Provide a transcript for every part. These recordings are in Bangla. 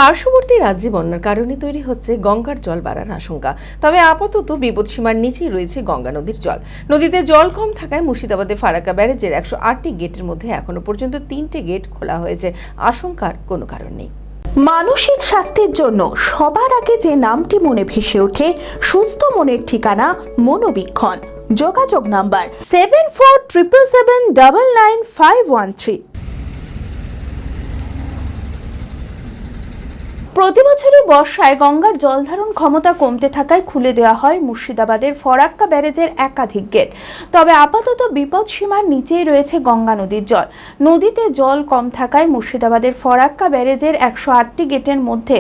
পার্শ্ববর্তী রাজ্যে বন্যার কারণে তৈরি হচ্ছে গঙ্গার জল বাড়ার আশঙ্কা। তবে আপাতত বিপদসীমার নিচেই রয়েছে গঙ্গা নদীর জল। নদীতে জল কম থাকায় মুর্শিদাবাদে ফারাক্কা ব্যারেজের 108টি গেটের মধ্যে এখনো পর্যন্ত 3টে গেট খোলা হয়েছে। আশঙ্কার কোনো কারণ নেই। মানসিক স্বাস্থ্যের জন্য সবার আগে যে নামটি মনে ভেসে ওঠে, সুস্থ মনের ঠিকানা মনোবীক্ষণ। যোগাযোগ নাম্বার 7477799513। প্রতি বছরই বর্ষায় গঙ্গার জলধারণ ক্ষমতা কমতে থাকায় খুলে দেওয়া হয় মুর্শিদাবাদের ফরাক্কা ব্যারেজের একাধিক গেট। তবে আপাতত বিপদ সীমার নিচেই রয়েছে গঙ্গা নদীর জল। নদীতে জল কম থাকায় মুর্শিদাবাদের ফরাক্কা ব্যারেজের 108টি গেটের মধ্যে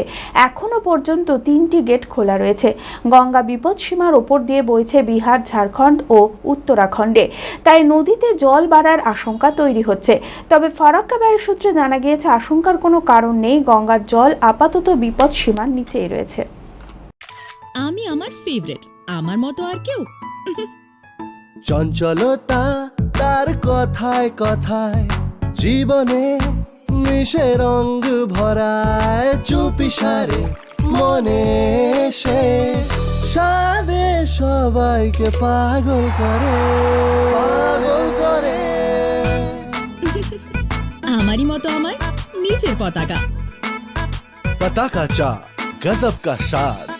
এখনো পর্যন্ত 3টি গেট খোলা রয়েছে। গঙ্গা বিপদ সীমার ওপর দিয়ে বইছে বিহার, ঝাড়খণ্ড ও উত্তরাখণ্ডে, তাই নদীতে জল বাড়ার আশঙ্কা তৈরি হচ্ছে। তবে ফরাক্কা ব্যারেজ সূত্রে জানা গিয়েছে আশঙ্কার কোনো কারণ নেই, গঙ্গার জল আপাতত বিপদ সীমার নিচেই রয়েছে। আমি আমার ফেভারিট, আমার মতো আর কেউ। চঞ্চলতা তার কথায় কথায় জীবনে মিশে রঙ ভরায়, চুপি সারে মনে সে সাদে সবাইকে পাগল করে, পাগল করে। আমারই মতো আমার নিচের পতাকা। पता का चा गजब का शाद।